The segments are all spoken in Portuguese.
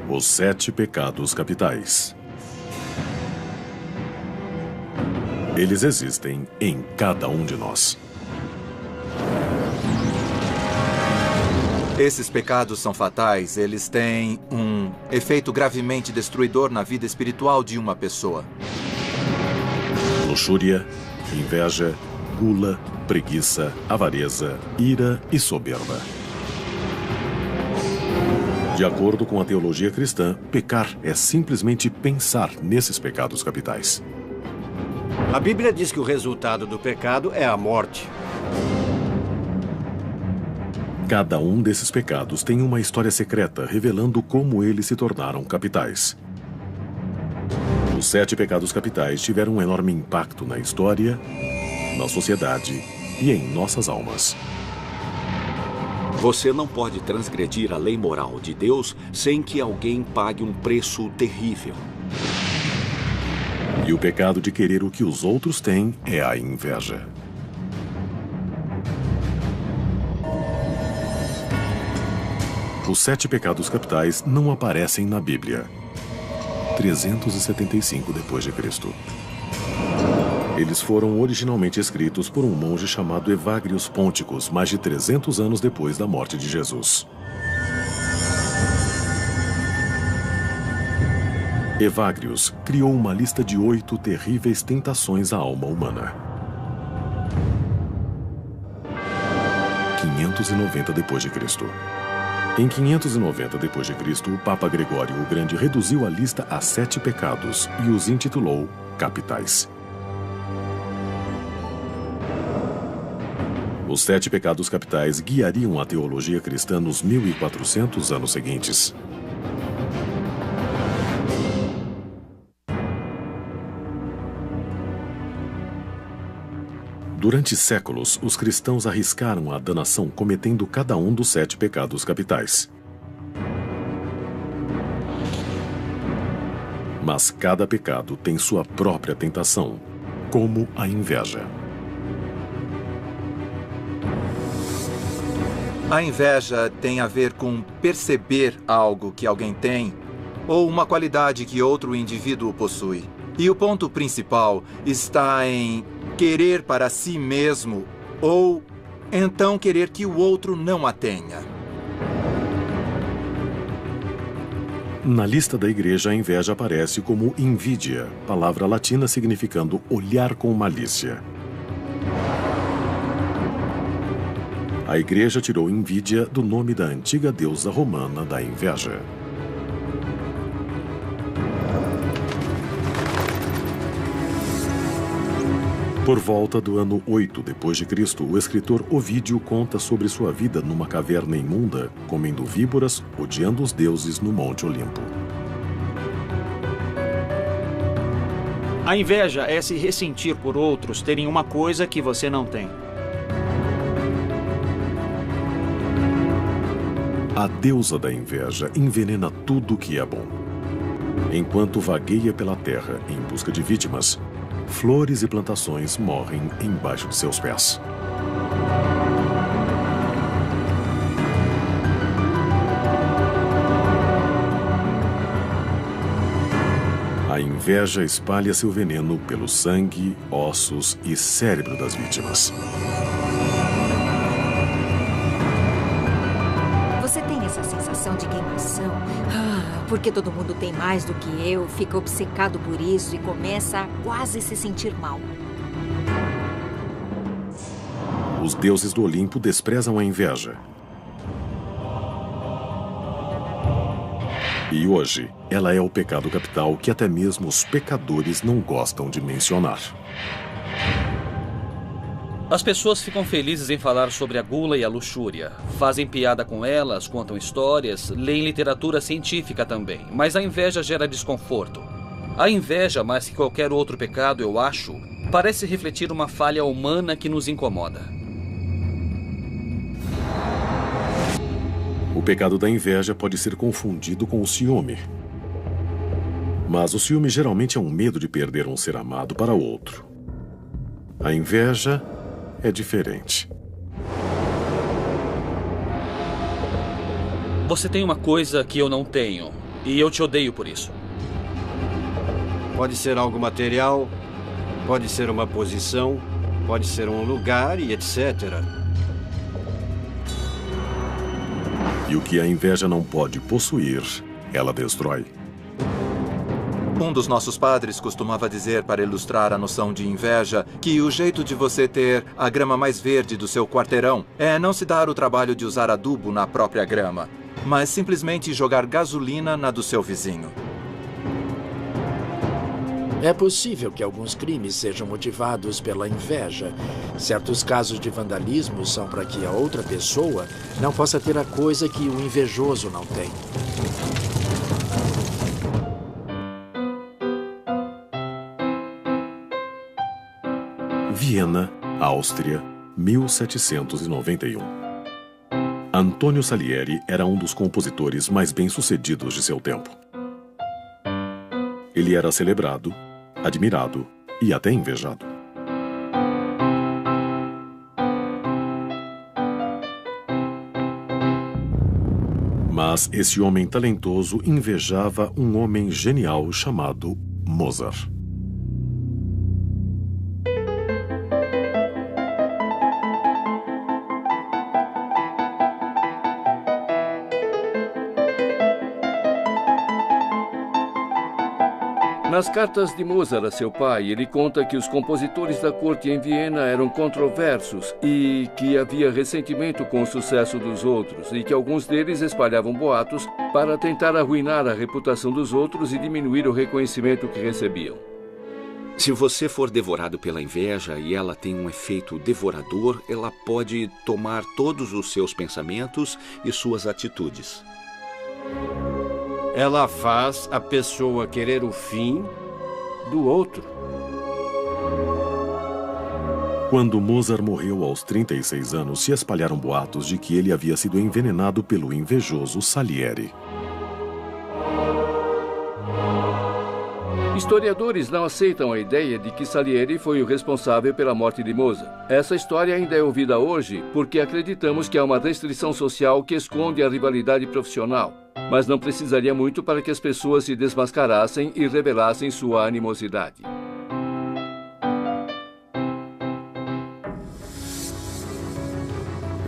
Os 7 pecados capitais. Eles existem em cada um de nós. Esses pecados são fatais, eles têm um efeito gravemente destruidor na vida espiritual de uma pessoa. Luxúria, inveja, gula, preguiça, avareza, ira e soberba. De acordo com a teologia cristã, pecar é simplesmente pensar nesses pecados capitais. A Bíblia diz que o resultado do pecado é a morte. Cada um desses pecados tem uma história secreta revelando como eles se tornaram capitais. Os 7 pecados capitais tiveram um enorme impacto na história, na sociedade e em nossas almas. Você não pode transgredir a lei moral de Deus sem que alguém pague um preço terrível. E o pecado de querer o que os outros têm é a inveja. Os 7 pecados capitais não aparecem na Bíblia. 375 d.C. Eles foram originalmente escritos por um monge chamado Evagrius Ponticus, mais de 300 anos depois da morte de Jesus. Evagrius criou uma lista de 8 terríveis tentações à alma humana. 590 d.C. Em 590 d.C., o Papa Gregório o Grande reduziu a lista a 7 pecados e os intitulou capitais. Os 7 pecados capitais guiariam a teologia cristã nos 1400 anos seguintes. Durante séculos, os cristãos arriscaram a danação cometendo cada um dos 7 pecados capitais. Mas cada pecado tem sua própria tentação, como a inveja. A inveja tem a ver com perceber algo que alguém tem ou uma qualidade que outro indivíduo possui. E o ponto principal está em querer para si mesmo ou então querer que o outro não a tenha. Na lista da igreja, a inveja aparece como invidia, palavra latina significando olhar com malícia. A igreja tirou invídia do nome da antiga deusa romana da inveja. Por volta do ano 8 d.C., o escritor Ovídio conta sobre sua vida numa caverna imunda, comendo víboras, odiando os deuses no Monte Olimpo. A inveja é se ressentir por outros terem uma coisa que você não tem. A deusa da inveja envenena tudo que é bom. Enquanto vagueia pela terra em busca de vítimas, flores e plantações morrem embaixo de seus pés. A inveja espalha seu veneno pelo sangue, ossos e cérebro das vítimas. Você tem essa sensação de queimação? Porque todo mundo tem mais do que eu, fica obcecado por isso e começa a quase se sentir mal. Os deuses do Olimpo desprezam a inveja. E hoje, ela é o pecado capital que até mesmo os pecadores não gostam de mencionar. As pessoas ficam felizes em falar sobre a gula e a luxúria. Fazem piada com elas, contam histórias, leem literatura científica também. Mas a inveja gera desconforto. A inveja, mais que qualquer outro pecado, eu acho, parece refletir uma falha humana que nos incomoda. O pecado da inveja pode ser confundido com o ciúme. Mas o ciúme geralmente é um medo de perder um ser amado para outro. A inveja é diferente. Você tem uma coisa que eu não tenho. E eu te odeio por isso. Pode ser algo material, pode ser uma posição, pode ser um lugar e etc. E o que a inveja não pode possuir, ela destrói. Um dos nossos padres costumava dizer, para ilustrar a noção de inveja, que o jeito de você ter a grama mais verde do seu quarteirão é não se dar o trabalho de usar adubo na própria grama, mas simplesmente jogar gasolina na do seu vizinho. É possível que alguns crimes sejam motivados pela inveja. Certos casos de vandalismo são para que a outra pessoa não possa ter a coisa que o invejoso não tem. Viena, Áustria, 1791. Antônio Salieri era um dos compositores mais bem-sucedidos de seu tempo. Ele era celebrado, admirado e até invejado. Mas esse homem talentoso invejava um homem genial chamado Mozart. Nas cartas de Mozart a seu pai, ele conta que os compositores da corte em Viena eram controversos e que havia ressentimento com o sucesso dos outros e que alguns deles espalhavam boatos para tentar arruinar a reputação dos outros e diminuir o reconhecimento que recebiam. Se você for devorado pela inveja e ela tem um efeito devorador, ela pode tomar todos os seus pensamentos e suas atitudes. Ela faz a pessoa querer o fim do outro. Quando Mozart morreu aos 36 anos, se espalharam boatos de que ele havia sido envenenado pelo invejoso Salieri. Historiadores não aceitam a ideia de que Salieri foi o responsável pela morte de Mozart. Essa história ainda é ouvida hoje porque acreditamos que há uma restrição social que esconde a rivalidade profissional. Mas não precisaria muito para que as pessoas se desmascarassem e revelassem sua animosidade.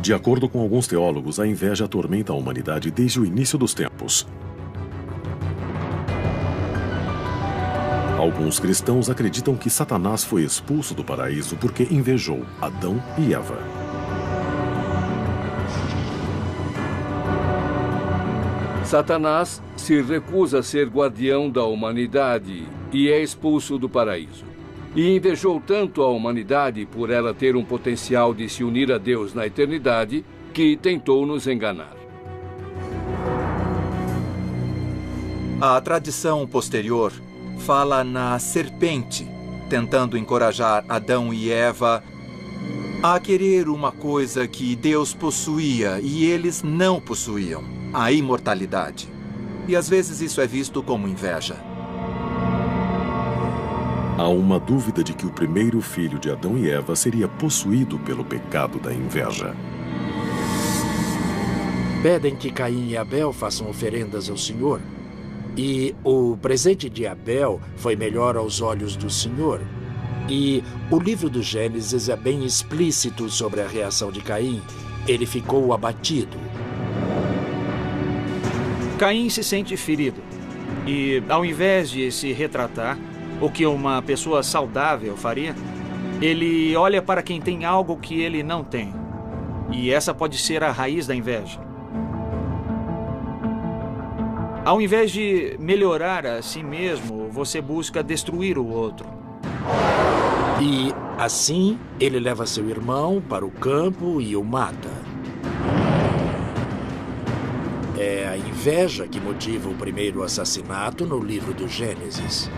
De acordo com alguns teólogos, a inveja atormenta a humanidade desde o início dos tempos. Alguns cristãos acreditam que Satanás foi expulso do paraíso porque invejou Adão e Eva. Satanás se recusa a ser guardião da humanidade e é expulso do paraíso. E invejou tanto a humanidade por ela ter um potencial de se unir a Deus na eternidade que tentou nos enganar. A tradição posterior fala na serpente, tentando encorajar Adão e Eva a querer uma coisa que Deus possuía e eles não possuíam, a imortalidade. E às vezes isso é visto como inveja. Há uma dúvida de que o primeiro filho de Adão e Eva seria possuído pelo pecado da inveja. Pedem que Caim e Abel façam oferendas ao Senhor. E o presente de Abel foi melhor aos olhos do Senhor. E o livro do Gênesis é bem explícito sobre a reação de Caim. Ele ficou abatido. Caim se sente ferido. E, ao invés de se retratar, o que uma pessoa saudável faria, ele olha para quem tem algo que ele não tem. E essa pode ser a raiz da inveja. Ao invés de melhorar a si mesmo, você busca destruir o outro. E, assim, ele leva seu irmão para o campo e o mata. É a inveja que motiva o primeiro assassinato no livro do Gênesis.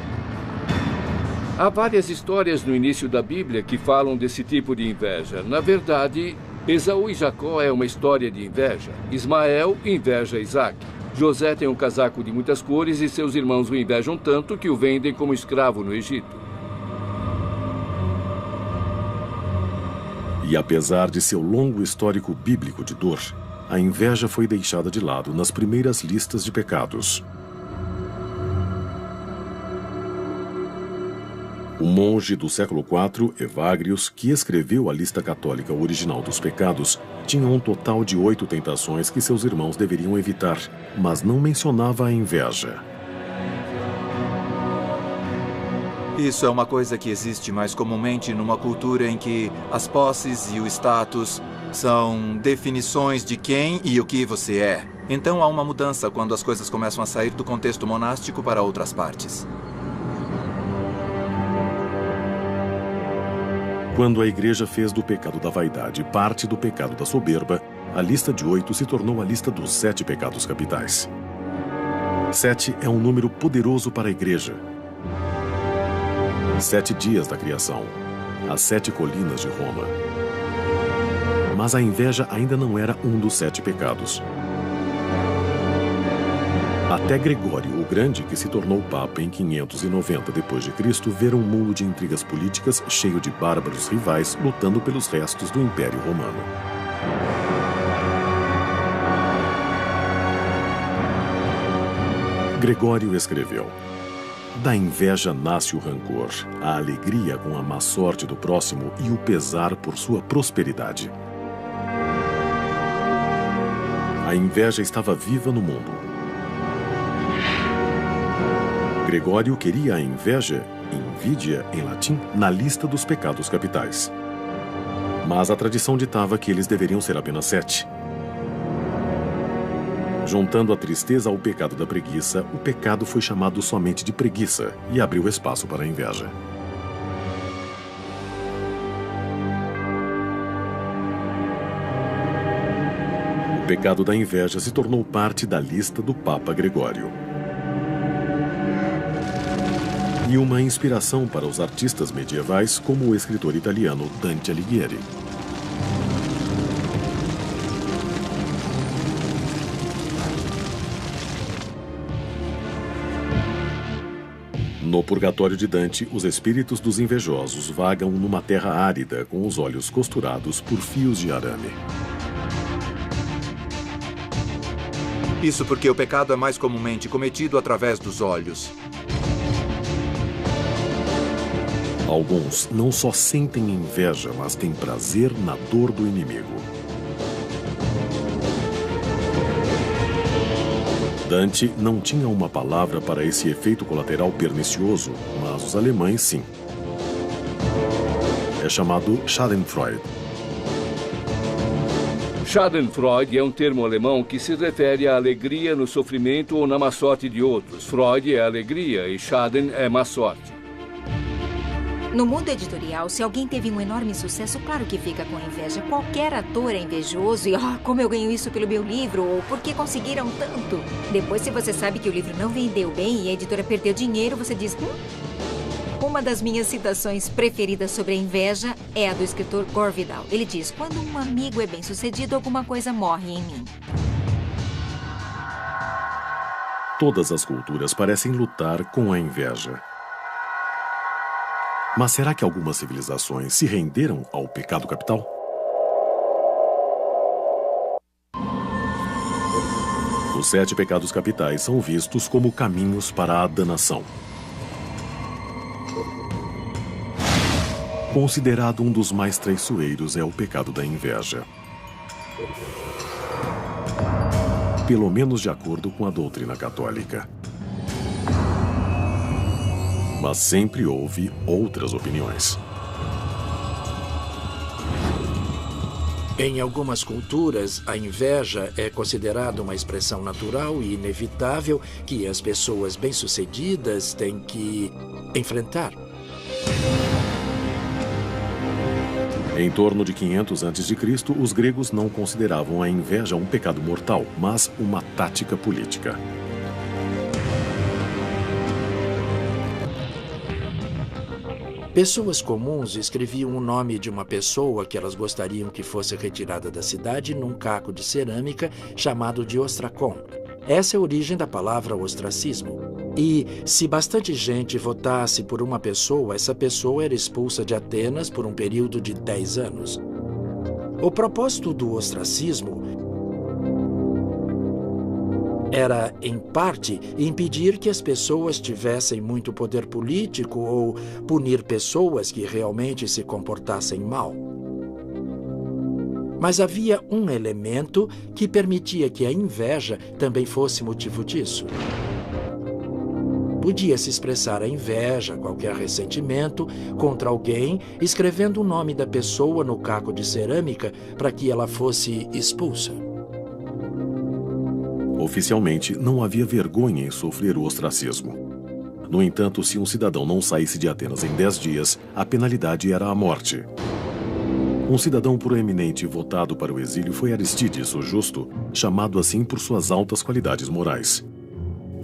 Há várias histórias no início da Bíblia que falam desse tipo de inveja. Na verdade, Esaú e Jacó é uma história de inveja. Ismael inveja Isaac. José tem um casaco de muitas cores e seus irmãos o invejam tanto que o vendem como escravo no Egito. E apesar de seu longo histórico bíblico de dor, a inveja foi deixada de lado nas primeiras listas de pecados. O monge do século IV, Evagrius, que escreveu a lista católica original dos pecados, tinha um total de 8 tentações que seus irmãos deveriam evitar, mas não mencionava a inveja. Isso é uma coisa que existe mais comumente numa cultura em que as posses e o status são definições de quem e o que você é. Então há uma mudança quando as coisas começam a sair do contexto monástico para outras partes. Quando a igreja fez do pecado da vaidade parte do pecado da soberba, a lista de 8 se tornou a lista dos 7 pecados capitais. 7 é um número poderoso para a igreja. 7 dias da criação, as 7 colinas de Roma. Mas a inveja ainda não era um dos 7 pecados. Até Gregório o Grande, que se tornou papa em 590 d.C., ver um mundo de intrigas políticas cheio de bárbaros rivais lutando pelos restos do Império Romano. Gregório escreveu: da inveja nasce o rancor, a alegria com a má sorte do próximo e o pesar por sua prosperidade. A inveja estava viva no mundo. Gregório queria a inveja, invidia em latim, na lista dos pecados capitais. Mas a tradição ditava que eles deveriam ser apenas 7. Juntando a tristeza ao pecado da preguiça, o pecado foi chamado somente de preguiça e abriu espaço para a inveja. O pecado da inveja se tornou parte da lista do Papa Gregório. E uma inspiração para os artistas medievais, como o escritor italiano Dante Alighieri. No Purgatório de Dante, os espíritos dos invejosos vagam numa terra árida com os olhos costurados por fios de arame. Isso porque o pecado é mais comumente cometido através dos olhos. Alguns não só sentem inveja, mas têm prazer na dor do inimigo. Dante não tinha uma palavra para esse efeito colateral pernicioso, mas os alemães sim. É chamado Schadenfreude. Schadenfreude é um termo alemão que se refere à alegria no sofrimento ou na má sorte de outros. Freude é alegria e Schaden é má sorte. No mundo editorial, se alguém teve um enorme sucesso, claro que fica com inveja. Qualquer ator é invejoso e, como eu ganho isso pelo meu livro, ou por que conseguiram tanto? Depois, se você sabe que o livro não vendeu bem e a editora perdeu dinheiro, você diz, Uma das minhas citações preferidas sobre a inveja é a do escritor Gore Vidal. Ele diz, quando um amigo é bem-sucedido, alguma coisa morre em mim. Todas as culturas parecem lutar com a inveja. Mas será que algumas civilizações se renderam ao pecado capital? Os 7 pecados capitais são vistos como caminhos para a danação. Considerado um dos mais traiçoeiros é o pecado da inveja. Pelo menos de acordo com a doutrina católica. Mas sempre houve outras opiniões. Em algumas culturas, a inveja é considerada uma expressão natural e inevitável que as pessoas bem-sucedidas têm que enfrentar. Em torno de 500 a.C., os gregos não consideravam a inveja um pecado mortal, mas uma tática política. Pessoas comuns escreviam o nome de uma pessoa que elas gostariam que fosse retirada da cidade num caco de cerâmica chamado de ostracon. Essa é a origem da palavra ostracismo. E se bastante gente votasse por uma pessoa, essa pessoa era expulsa de Atenas por um período de 10 anos. O propósito do ostracismo era, em parte, impedir que as pessoas tivessem muito poder político ou punir pessoas que realmente se comportassem mal. Mas havia um elemento que permitia que a inveja também fosse motivo disso. Podia-se expressar a inveja, qualquer ressentimento, contra alguém, escrevendo o nome da pessoa no caco de cerâmica para que ela fosse expulsa. Oficialmente, não havia vergonha em sofrer o ostracismo. No entanto, se um cidadão não saísse de Atenas em 10 dias, a penalidade era a morte. Um cidadão proeminente votado para o exílio foi Aristides, o Justo, chamado assim por suas altas qualidades morais.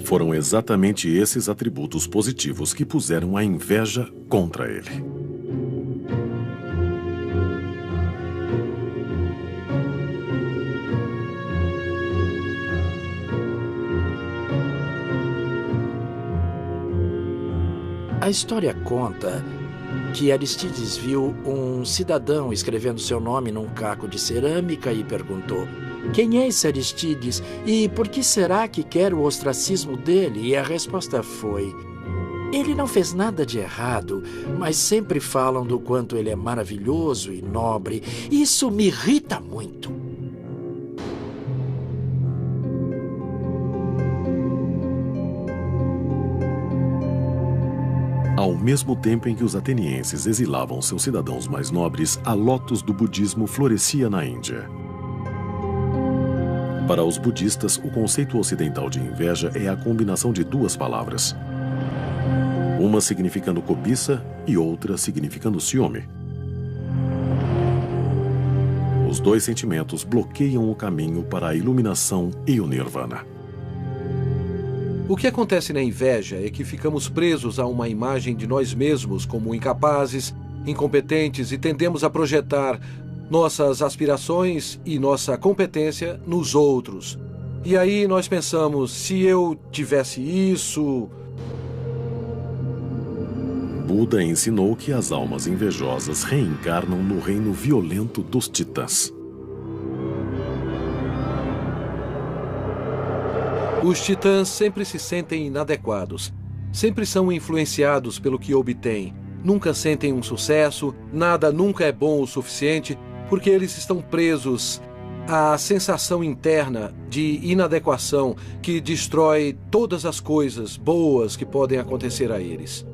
Foram exatamente esses atributos positivos que puseram a inveja contra ele. A história conta que Aristides viu um cidadão escrevendo seu nome num caco de cerâmica e perguntou: "Quem é esse Aristides e por que será que quer o ostracismo dele?" E a resposta foi: "Ele não fez nada de errado, mas sempre falam do quanto ele é maravilhoso e nobre. Isso me irrita muito." Ao mesmo tempo em que os atenienses exilavam seus cidadãos mais nobres, a lótus do budismo florescia na Índia. Para os budistas, o conceito ocidental de inveja é a combinação de duas palavras. Uma significando cobiça e outra significando ciúme. Os dois sentimentos bloqueiam o caminho para a iluminação e o nirvana. O que acontece na inveja é que ficamos presos a uma imagem de nós mesmos como incapazes, incompetentes e tendemos a projetar nossas aspirações e nossa competência nos outros. E aí nós pensamos, se eu tivesse isso... Buda ensinou que as almas invejosas reencarnam no reino violento dos titãs. Os titãs sempre se sentem inadequados, sempre são influenciados pelo que obtêm, nunca sentem um sucesso, nada nunca é bom o suficiente, porque eles estão presos à sensação interna de inadequação que destrói todas as coisas boas que podem acontecer a eles.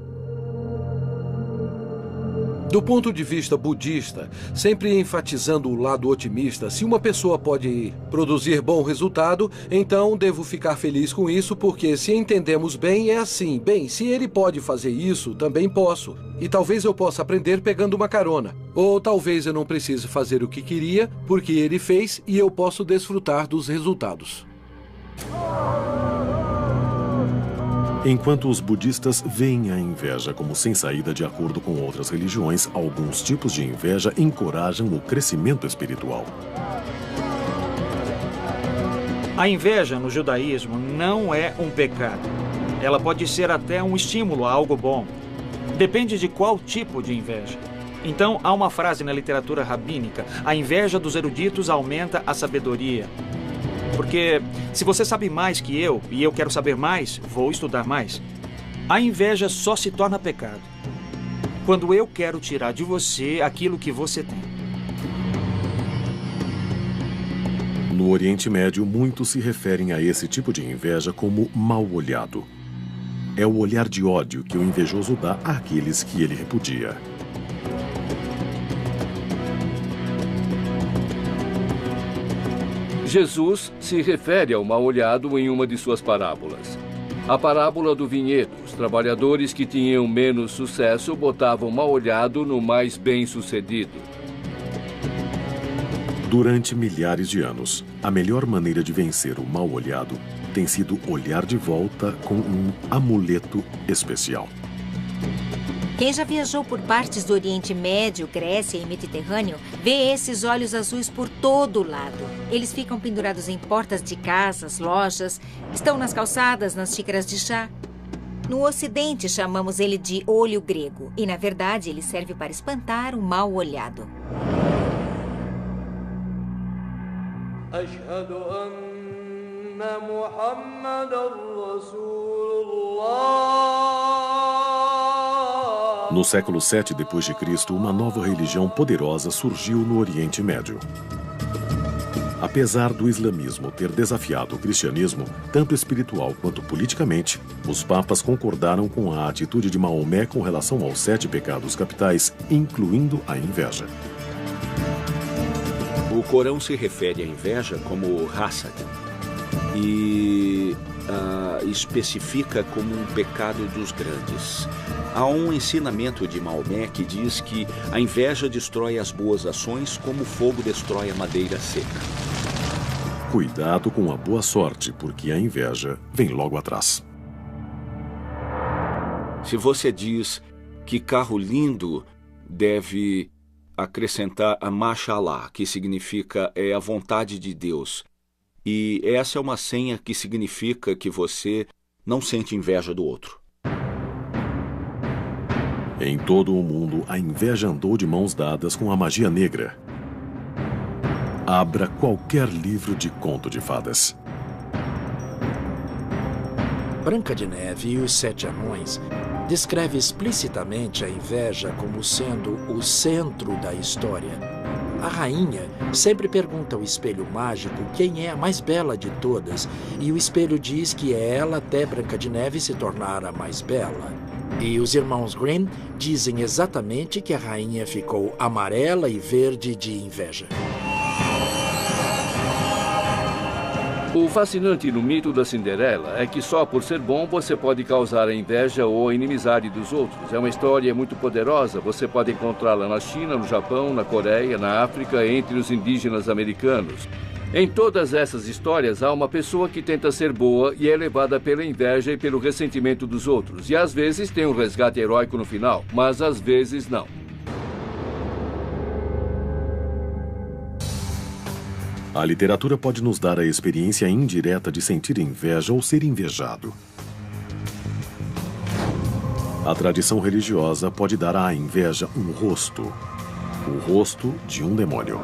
Do ponto de vista budista, sempre enfatizando o lado otimista, se uma pessoa pode produzir bom resultado, então devo ficar feliz com isso, porque se entendemos bem, é assim. Bem, se ele pode fazer isso, também posso. E talvez eu possa aprender pegando uma carona. Ou talvez eu não precise fazer o que queria, porque ele fez e eu posso desfrutar dos resultados. Enquanto os budistas veem a inveja como sem saída de acordo com outras religiões, alguns tipos de inveja encorajam o crescimento espiritual. A inveja no judaísmo não é um pecado. Ela pode ser até um estímulo a algo bom. Depende de qual tipo de inveja. Então, há uma frase na literatura rabínica: a inveja dos eruditos aumenta a sabedoria. Porque se você sabe mais que eu, e eu quero saber mais, vou estudar mais. A inveja só se torna pecado quando eu quero tirar de você aquilo que você tem. No Oriente Médio, muitos se referem a esse tipo de inveja como mal-olhado. É o olhar de ódio que o invejoso dá àqueles que ele repudia. Jesus se refere ao mal-olhado em uma de suas parábolas. A parábola do vinhedo. Os trabalhadores que tinham menos sucesso botavam mal-olhado no mais bem-sucedido. Durante milhares de anos, a melhor maneira de vencer o mal-olhado tem sido olhar de volta com um amuleto especial. Quem já viajou por partes do Oriente Médio, Grécia e Mediterrâneo, vê esses olhos azuis por todo lado. Eles ficam pendurados em portas de casas, lojas, estão nas calçadas, nas xícaras de chá. No Ocidente, chamamos ele de olho grego. E, na verdade, ele serve para espantar o mal-olhado. No século VII d.C., uma nova religião poderosa surgiu no Oriente Médio. Apesar do islamismo ter desafiado o cristianismo, tanto espiritual quanto politicamente, os papas concordaram com a atitude de Maomé com relação aos 7 pecados capitais, incluindo a inveja. O Corão se refere à inveja como hasad e especifica como um pecado dos grandes. Há um ensinamento de Maomé que diz que a inveja destrói as boas ações como o fogo destrói a madeira seca. Cuidado com a boa sorte, porque a inveja vem logo atrás. Se você diz que carro lindo, deve acrescentar a Mashallah, que significa a vontade de Deus. E essa é uma senha que significa que você não sente inveja do outro. Em todo o mundo, a inveja andou de mãos dadas com a magia negra. Abra qualquer livro de conto de fadas. Branca de Neve e os 7 Anões descreve explicitamente a inveja como sendo o centro da história. A rainha sempre pergunta ao espelho mágico quem é a mais bela de todas, e o espelho diz que é ela até Branca de Neve se tornar a mais bela. E os irmãos Grimm dizem exatamente que a rainha ficou amarela e verde de inveja. O fascinante no mito da Cinderela é que só por ser bom você pode causar a inveja ou a inimizade dos outros. É uma história muito poderosa, você pode encontrá-la na China, no Japão, na Coreia, na África, entre os indígenas americanos. Em todas essas histórias há uma pessoa que tenta ser boa e é levada pela inveja e pelo ressentimento dos outros. E às vezes tem um resgate heróico no final, mas às vezes não. A literatura pode nos dar a experiência indireta de sentir inveja ou ser invejado. A tradição religiosa pode dar à inveja um rosto, o rosto de um demônio.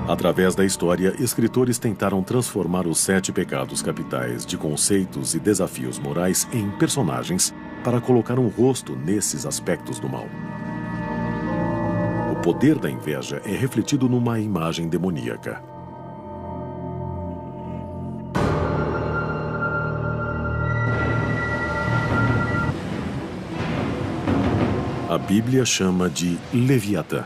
Através da história, escritores tentaram transformar os 7 pecados capitais de conceitos e desafios morais em personagens para colocar um rosto nesses aspectos do mal. O poder da inveja é refletido numa imagem demoníaca. A Bíblia chama de Leviatã,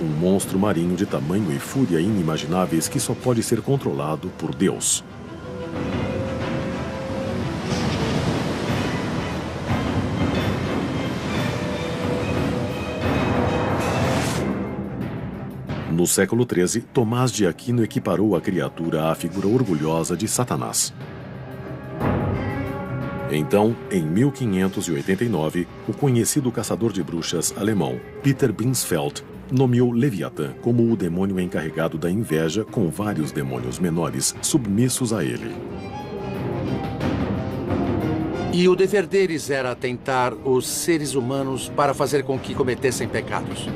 um monstro marinho de tamanho e fúria inimagináveis que só pode ser controlado por Deus. No século XIII, Tomás de Aquino equiparou a criatura à figura orgulhosa de Satanás. Então, em 1589, o conhecido caçador de bruxas alemão Peter Binsfeld nomeou Leviatã como o demônio encarregado da inveja, com vários demônios menores submissos a ele. E o dever deles era tentar os seres humanos para fazer com que cometessem pecados.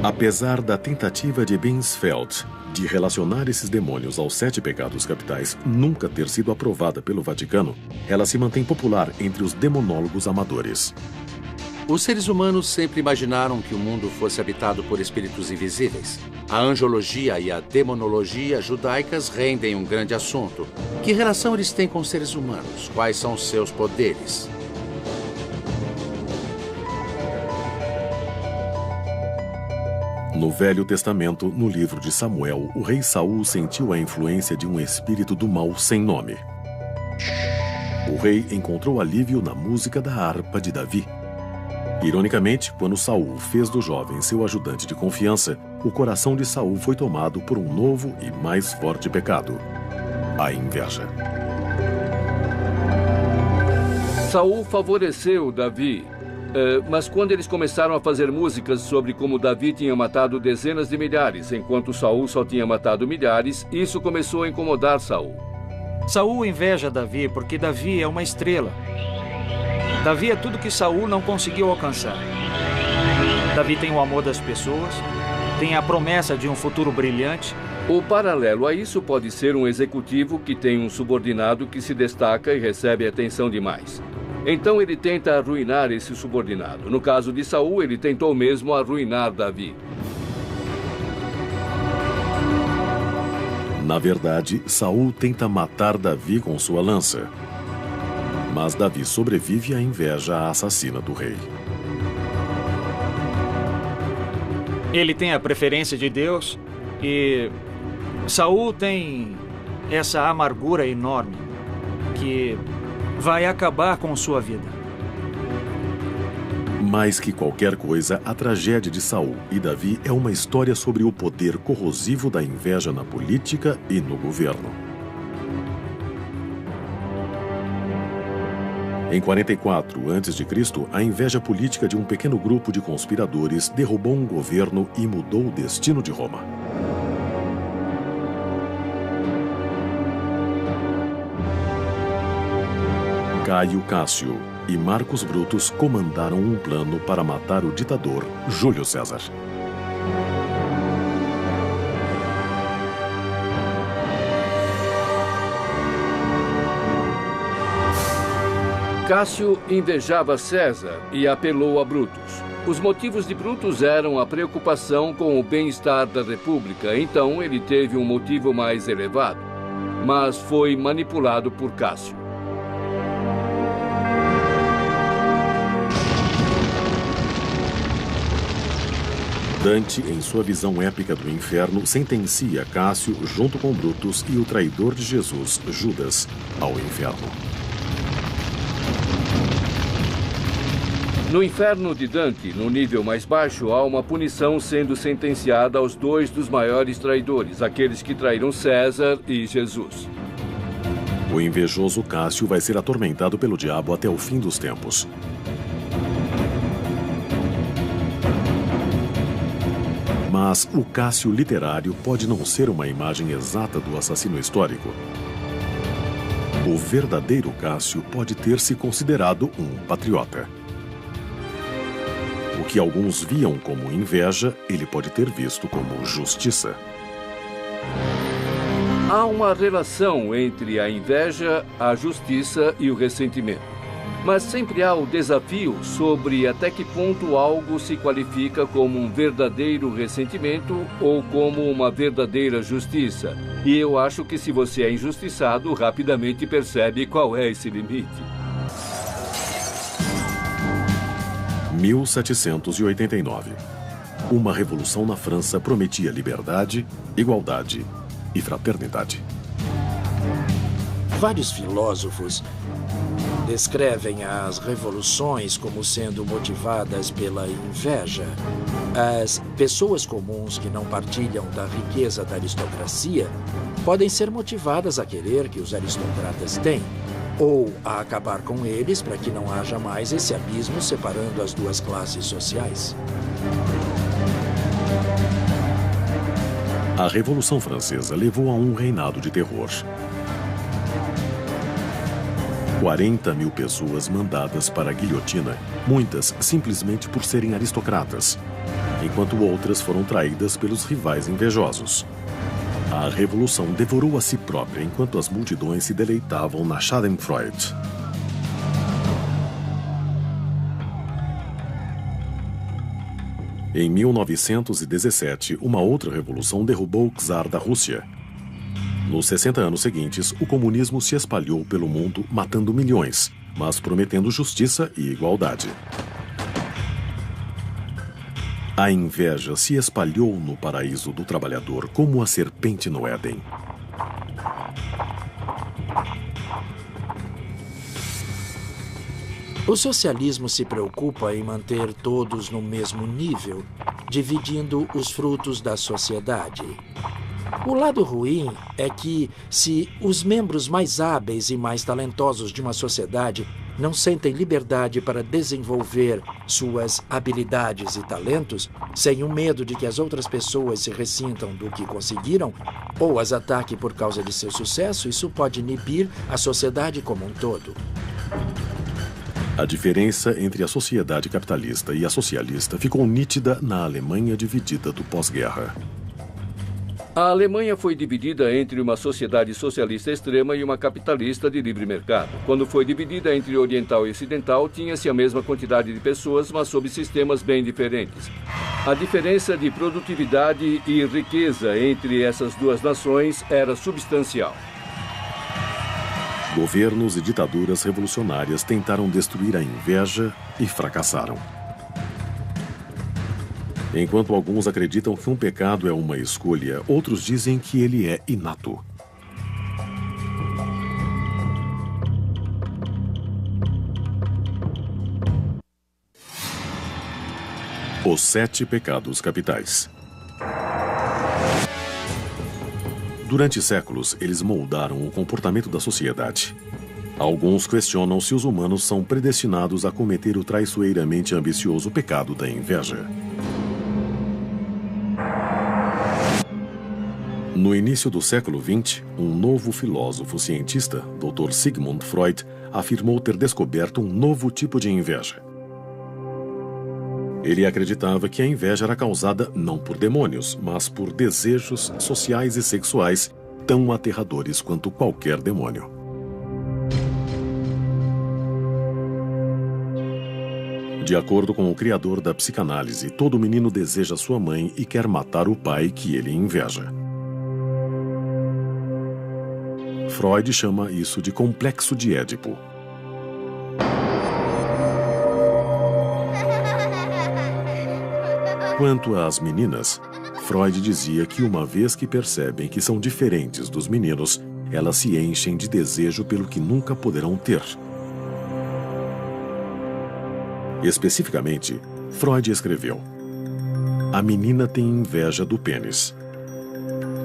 Apesar da tentativa de Binsfeld de relacionar esses demônios aos 7 pecados capitais nunca ter sido aprovada pelo Vaticano, ela se mantém popular entre os demonólogos amadores. Os seres humanos sempre imaginaram que o mundo fosse habitado por espíritos invisíveis. A angiologia e a demonologia judaicas rendem um grande assunto. Que relação eles têm com os seres humanos? Quais são os seus poderes? No Velho Testamento, no livro de Samuel, o rei Saul sentiu a influência de um espírito do mal sem nome. O rei encontrou alívio na música da harpa de Davi. Ironicamente, quando Saul fez do jovem seu ajudante de confiança, o coração de Saul foi tomado por um novo e mais forte pecado: a inveja. Saul favoreceu Davi, mas quando eles começaram a fazer músicas sobre como Davi tinha matado dezenas de milhares, enquanto Saul só tinha matado milhares, isso começou a incomodar Saul. Saul inveja Davi porque Davi é uma estrela. Davi é tudo que Saul não conseguiu alcançar. Davi tem o amor das pessoas, tem a promessa de um futuro brilhante. O paralelo a isso pode ser um executivo que tem um subordinado que se destaca e recebe atenção demais. Então ele tenta arruinar esse subordinado. No caso de Saul, ele tentou mesmo arruinar Davi. Na verdade, Saul tenta matar Davi com sua lança. Mas Davi sobrevive à inveja assassina do rei. Ele tem a preferência de Deus e Saul tem essa amargura enorme que vai acabar com sua vida. Mais que qualquer coisa, a tragédia de Saul e Davi é uma história sobre o poder corrosivo da inveja na política e no governo. Em 44 a.C., a inveja política de um pequeno grupo de conspiradores derrubou um governo e mudou o destino de Roma. Caio Cássio e Marcos Brutus comandaram um plano para matar o ditador Júlio César. Cássio invejava César e apelou a Brutus. Os motivos de Brutus eram a preocupação com o bem-estar da República, então ele teve um motivo mais elevado, mas foi manipulado por Cássio. Dante, em sua visão épica do inferno, sentencia Cássio, junto com Brutus e o traidor de Jesus, Judas, ao inferno. No inferno de Dante, no nível mais baixo, há uma punição sendo sentenciada aos dois dos maiores traidores, aqueles que traíram César e Jesus. O invejoso Cássio vai ser atormentado pelo diabo até o fim dos tempos. Mas o Cássio literário pode não ser uma imagem exata do assassino histórico. O verdadeiro Cássio pode ter se considerado um patriota. O que alguns viam como inveja, ele pode ter visto como justiça. Há uma relação entre a inveja, a justiça e o ressentimento. Mas sempre há o desafio sobre até que ponto algo se qualifica como um verdadeiro ressentimento ou como uma verdadeira justiça. E eu acho que se você é injustiçado, rapidamente percebe qual é esse limite. 1789. Uma revolução na França prometia liberdade, igualdade e fraternidade. Vários filósofos descrevem as revoluções como sendo motivadas pela inveja. As pessoas comuns que não partilham da riqueza da aristocracia podem ser motivadas a querer que os aristocratas têm, ou a acabar com eles para que não haja mais esse abismo separando as duas classes sociais. A Revolução Francesa levou a um reinado de terror. 40 mil pessoas mandadas para a guilhotina, muitas simplesmente por serem aristocratas, enquanto outras foram traídas pelos rivais invejosos. A revolução devorou a si própria enquanto as multidões se deleitavam na Schadenfreude. Em 1917, uma outra revolução derrubou o czar da Rússia. Nos 60 anos seguintes, o comunismo se espalhou pelo mundo, matando milhões, mas prometendo justiça e igualdade. A inveja se espalhou no paraíso do trabalhador como a serpente no Éden. O socialismo se preocupa em manter todos no mesmo nível, dividindo os frutos da sociedade. O lado ruim é que, se os membros mais hábeis e mais talentosos de uma sociedade não sentem liberdade para desenvolver suas habilidades e talentos, sem o medo de que as outras pessoas se ressintam do que conseguiram ou as ataquem por causa de seu sucesso, isso pode inibir a sociedade como um todo. A diferença entre a sociedade capitalista e a socialista ficou nítida na Alemanha dividida do pós-guerra. A Alemanha foi dividida entre uma sociedade socialista extrema e uma capitalista de livre mercado. Quando foi dividida entre oriental e ocidental, tinha-se a mesma quantidade de pessoas, mas sob sistemas bem diferentes. A diferença de produtividade e riqueza entre essas duas nações era substancial. Governos e ditaduras revolucionárias tentaram destruir a inveja e fracassaram. Enquanto alguns acreditam que um pecado é uma escolha, outros dizem que ele é inato. Os 7 pecados capitais. Durante séculos, eles moldaram o comportamento da sociedade. Alguns questionam se os humanos são predestinados a cometer o traiçoeiramente ambicioso pecado da inveja. No início do século XX, um novo filósofo cientista, Dr. Sigmund Freud, afirmou ter descoberto um novo tipo de inveja. Ele acreditava que a inveja era causada não por demônios, mas por desejos sociais e sexuais tão aterradores quanto qualquer demônio. De acordo com o criador da psicanálise, todo menino deseja sua mãe e quer matar o pai que ele inveja. Freud chama isso de complexo de Édipo. Quanto às meninas, Freud dizia que uma vez que percebem que são diferentes dos meninos, elas se enchem de desejo pelo que nunca poderão ter. Especificamente, Freud escreveu: a menina tem inveja do pênis.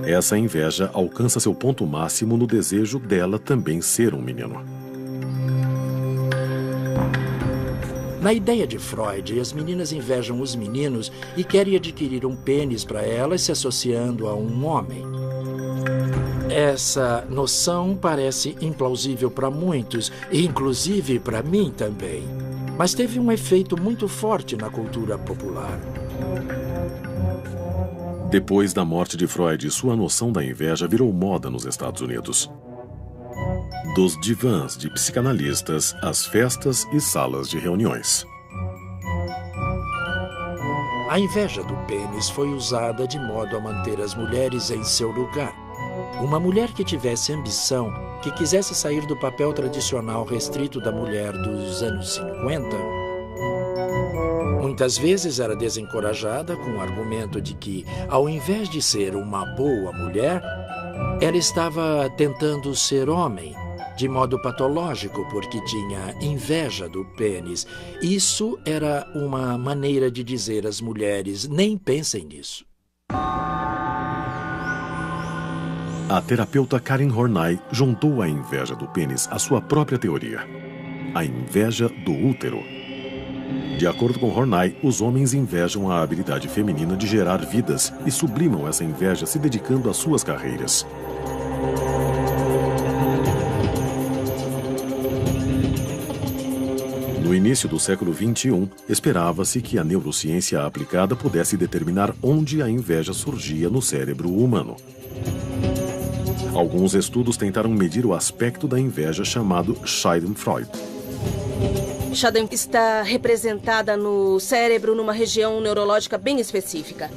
Essa inveja alcança seu ponto máximo no desejo dela também ser um menino. Na ideia de Freud, as meninas invejam os meninos e querem adquirir um pênis para elas se associando a um homem. Essa noção parece implausível para muitos, inclusive para mim também. Mas teve um efeito muito forte na cultura popular. Depois da morte de Freud, sua noção da inveja virou moda nos Estados Unidos. Dos divãs de psicanalistas às festas e salas de reuniões. A inveja do pênis foi usada de modo a manter as mulheres em seu lugar. Uma mulher que tivesse ambição, que quisesse sair do papel tradicional restrito da mulher dos anos 50, muitas vezes era desencorajada com o argumento de que, ao invés de ser uma boa mulher, ela estava tentando ser homem, de modo patológico, porque tinha inveja do pênis. Isso era uma maneira de dizer às mulheres: nem pensem nisso. A terapeuta Karen Horney juntou a inveja do pênis à sua própria teoria: a inveja do útero. De acordo com Horney, os homens invejam a habilidade feminina de gerar vidas e sublimam essa inveja se dedicando às suas carreiras. No início do século XXI, esperava-se que a neurociência aplicada pudesse determinar onde a inveja surgia no cérebro humano. Alguns estudos tentaram medir o aspecto da inveja chamado Schadenfreude. Schaden está representada no cérebro numa região neurológica bem específica.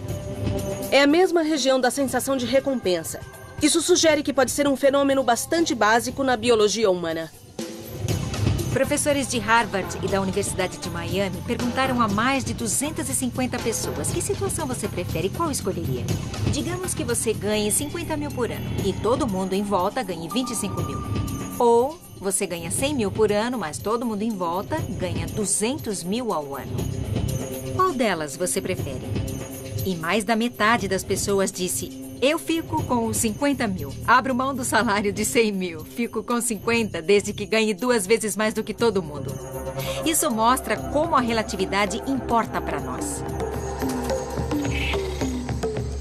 É a mesma região da sensação de recompensa. Isso sugere que pode ser um fenômeno bastante básico na biologia humana. Professores de Harvard e da Universidade de Miami perguntaram a mais de 250 pessoas: que situação você prefere e qual escolheria? Digamos que você ganhe 50 mil por ano e todo mundo em volta ganhe 25 mil. Ou você ganha 100 mil por ano, mas todo mundo em volta ganha 200 mil ao ano. Qual delas você prefere? E mais da metade das pessoas disse: Eu fico com os 50 mil. Abro mão do salário de 100 mil. Fico com 50 desde que ganhe 2 vezes mais do que todo mundo. Isso mostra como a relatividade importa para nós.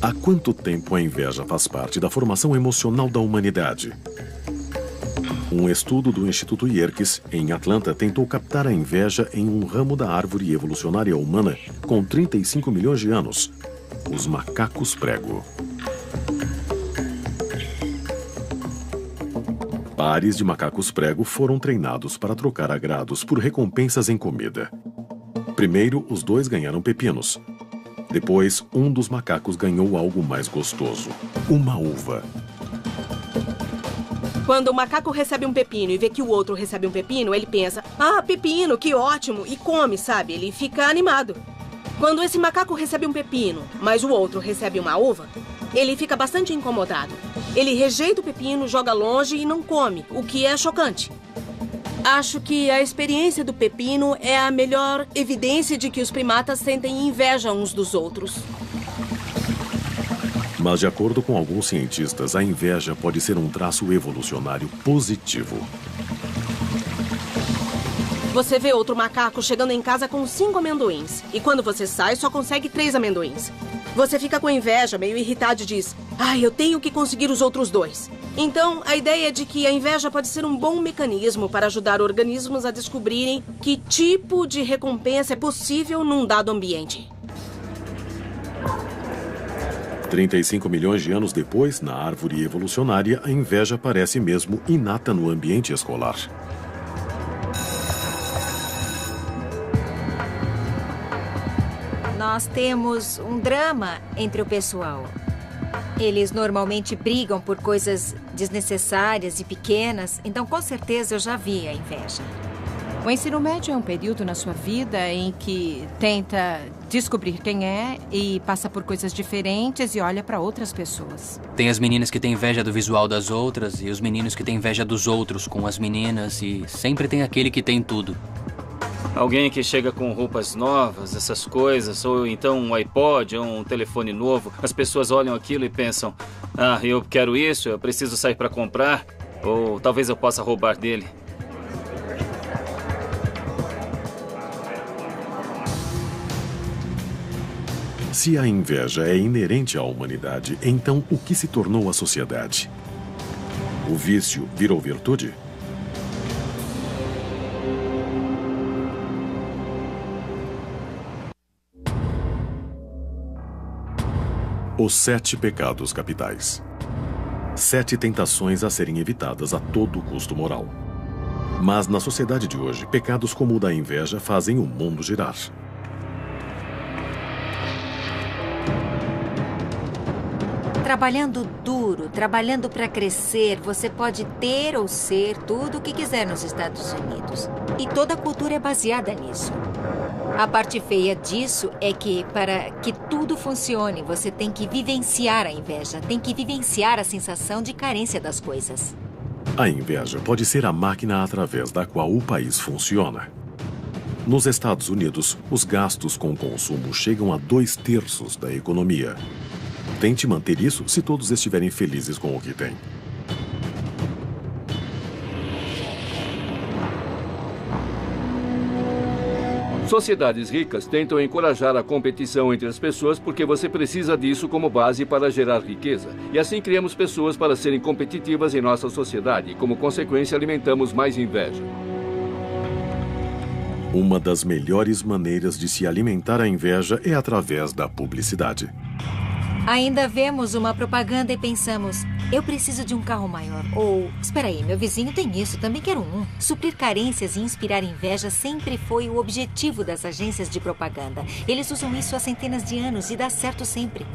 Há quanto tempo a inveja faz parte da formação emocional da humanidade? Um estudo do Instituto Yerkes, em Atlanta, tentou captar a inveja em um ramo da árvore evolucionária humana com 35 milhões de anos, os macacos prego. Pares de macacos prego foram treinados para trocar agrados por recompensas em comida. Primeiro, os dois ganharam pepinos. Depois, um dos macacos ganhou algo mais gostoso, uma uva. Quando o macaco recebe um pepino e vê que o outro recebe um pepino, ele pensa, ah, pepino, que ótimo, e come, sabe? Ele fica animado. Quando esse macaco recebe um pepino, mas o outro recebe uma uva, ele fica bastante incomodado. Ele rejeita o pepino, joga longe e não come, o que é chocante. Acho que a experiência do pepino é a melhor evidência de que os primatas sentem inveja uns dos outros. Mas, de acordo com alguns cientistas, a inveja pode ser um traço evolucionário positivo. Você vê outro macaco chegando em casa com 5 amendoins. E quando você sai, só consegue 3 amendoins. Você fica com inveja, meio irritado e diz, eu tenho que conseguir os outros 2. Então, a ideia é de que a inveja pode ser um bom mecanismo para ajudar organismos a descobrirem que tipo de recompensa é possível num dado ambiente. 35 milhões de anos depois, na árvore evolucionária, a inveja parece mesmo inata no ambiente escolar. Nós temos um drama entre o pessoal. Eles normalmente brigam por coisas desnecessárias e pequenas, então com certeza eu já vi a inveja. O ensino médio é um período na sua vida em que tenta descobrir quem é e passa por coisas diferentes e olha para outras pessoas. Tem as meninas que têm inveja do visual das outras e os meninos que têm inveja dos outros com as meninas e sempre tem aquele que tem tudo. Alguém que chega com roupas novas, essas coisas, ou então um iPod ou um telefone novo, as pessoas olham aquilo e pensam, eu quero isso, eu preciso sair para comprar, ou talvez eu possa roubar dele. Se a inveja é inerente à humanidade, então o que se tornou a sociedade? O vício virou virtude? Os 7 pecados capitais. 7 tentações a serem evitadas a todo custo moral. Mas na sociedade de hoje, pecados como o da inveja fazem o mundo girar. Trabalhando duro, trabalhando para crescer, você pode ter ou ser tudo o que quiser nos Estados Unidos. E toda a cultura é baseada nisso. A parte feia disso é que, para que tudo funcione, você tem que vivenciar a inveja, tem que vivenciar a sensação de carência das coisas. A inveja pode ser a máquina através da qual o país funciona. Nos Estados Unidos, os gastos com consumo chegam a 2/3 da economia. Tente manter isso se todos estiverem felizes com o que têm. Sociedades ricas tentam encorajar a competição entre as pessoas porque você precisa disso como base para gerar riqueza. E assim criamos pessoas para serem competitivas em nossa sociedade e, como consequência, alimentamos mais inveja. Uma das melhores maneiras de se alimentar a inveja é através da publicidade. Ainda vemos uma propaganda e pensamos, eu preciso de um carro maior. Ou, espera aí, meu vizinho tem isso, também quero um. Suprir carências e inspirar inveja sempre foi o objetivo das agências de propaganda. Eles usam isso há centenas de anos e dá certo sempre.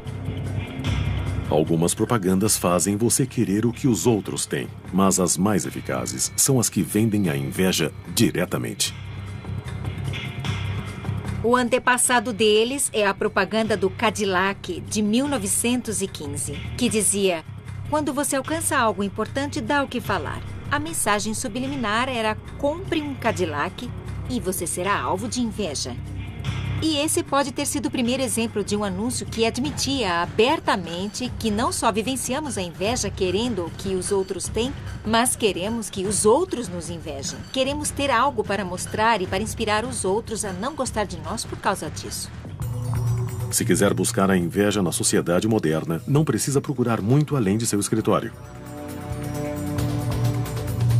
Algumas propagandas fazem você querer o que os outros têm, mas as mais eficazes são as que vendem a inveja diretamente. O antepassado deles é a propaganda do Cadillac de 1915, que dizia, quando você alcança algo importante, dá o que falar. A mensagem subliminar era, compre um Cadillac e você será alvo de inveja. E esse pode ter sido o primeiro exemplo de um anúncio que admitia abertamente que não só vivenciamos a inveja querendo o que os outros têm, mas queremos que os outros nos invejem. Queremos ter algo para mostrar e para inspirar os outros a não gostar de nós por causa disso. Se quiser buscar a inveja na sociedade moderna, não precisa procurar muito além de seu escritório.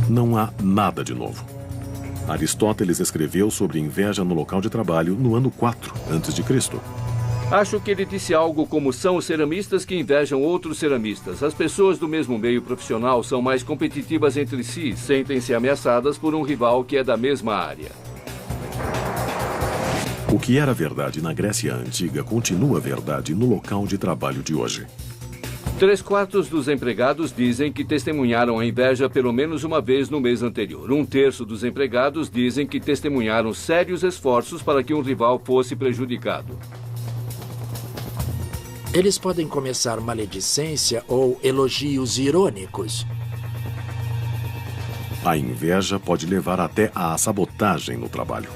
Não há nada de novo. Aristóteles escreveu sobre inveja no local de trabalho no ano 4 a.C. Acho que ele disse algo como: são os ceramistas que invejam outros ceramistas. As pessoas do mesmo meio profissional são mais competitivas entre si, sentem-se ameaçadas por um rival que é da mesma área. O que era verdade na Grécia Antiga continua verdade no local de trabalho de hoje. 3/4 dos empregados dizem que testemunharam a inveja pelo menos uma vez no mês anterior. 1/3 dos empregados dizem que testemunharam sérios esforços para que um rival fosse prejudicado. Eles podem começar maledicência ou elogios irônicos. A inveja pode levar até à sabotagem no trabalho.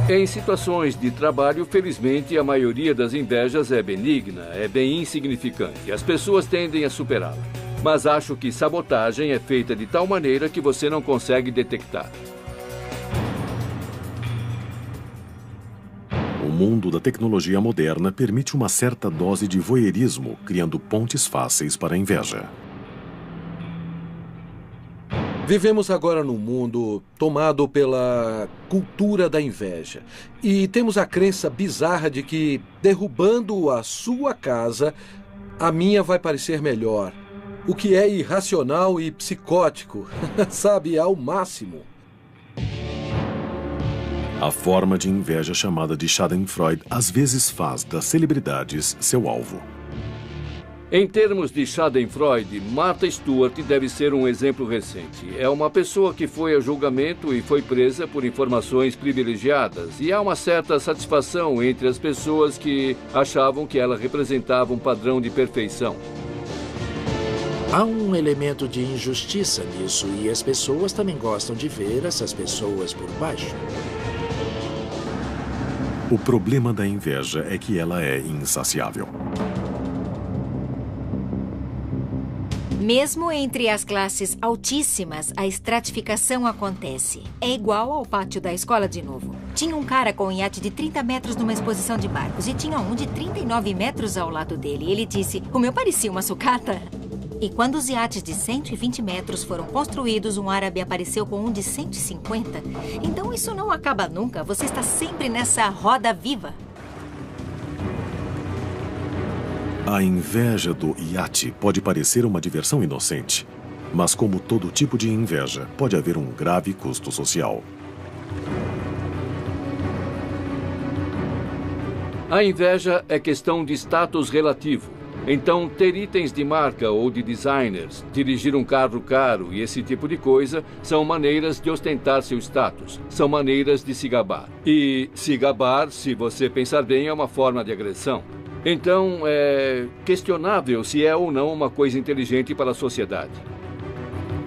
Em situações de trabalho, felizmente, a maioria das invejas é benigna, é bem insignificante. As pessoas tendem a superá-la. Mas acho que sabotagem é feita de tal maneira que você não consegue detectar. O mundo da tecnologia moderna permite uma certa dose de voyeurismo, criando pontes fáceis para a inveja. Vivemos agora num mundo tomado pela cultura da inveja. E temos a crença bizarra de que, derrubando a sua casa, a minha vai parecer melhor. O que é irracional e psicótico, sabe, ao máximo. A forma de inveja chamada de Schadenfreude às vezes faz das celebridades seu alvo. Em termos de Schadenfreude, Martha Stewart deve ser um exemplo recente. É uma pessoa que foi a julgamento e foi presa por informações privilegiadas. E há uma certa satisfação entre as pessoas que achavam que ela representava um padrão de perfeição. Há um elemento de injustiça nisso e as pessoas também gostam de ver essas pessoas por baixo. O problema da inveja é que ela é insaciável. Mesmo entre as classes altíssimas, a estratificação acontece. É igual ao pátio da escola de novo. Tinha um cara com um iate de 30 metros numa exposição de barcos e tinha um de 39 metros ao lado dele. Ele disse, o meu parecia uma sucata. E quando os iates de 120 metros foram construídos, um árabe apareceu com um de 150. Então isso não acaba nunca. Você está sempre nessa roda viva. A inveja do iate pode parecer uma diversão inocente, mas como todo tipo de inveja, pode haver um grave custo social. A inveja é questão de status relativo. Então, ter itens de marca ou de designers, dirigir um carro caro e esse tipo de coisa são maneiras de ostentar seu status, são maneiras de se gabar. E se gabar, se você pensar bem, é uma forma de agressão. Então, é questionável se é ou não uma coisa inteligente para a sociedade.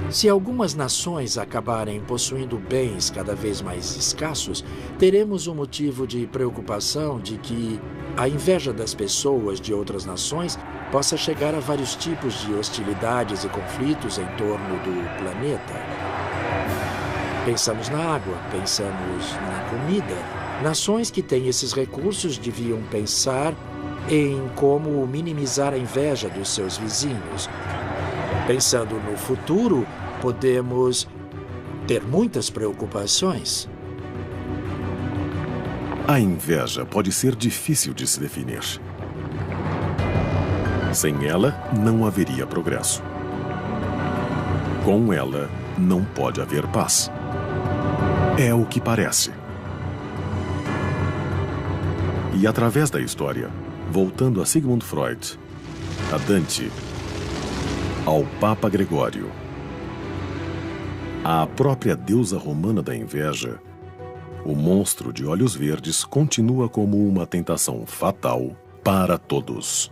Se algumas nações acabarem possuindo bens cada vez mais escassos, teremos um motivo de preocupação de que a inveja das pessoas de outras nações possa chegar a vários tipos de hostilidades e conflitos em torno do planeta. Pensamos na água, pensamos na comida. Nações que têm esses recursos deviam pensar em como minimizar a inveja dos seus vizinhos. Pensando no futuro, podemos ter muitas preocupações. A inveja pode ser difícil de se definir. Sem ela, não haveria progresso. Com ela, não pode haver paz. É o que parece. E através da história, voltando a Sigmund Freud, a Dante, ao Papa Gregório, à própria deusa romana da inveja, o monstro de olhos verdes continua como uma tentação fatal para todos.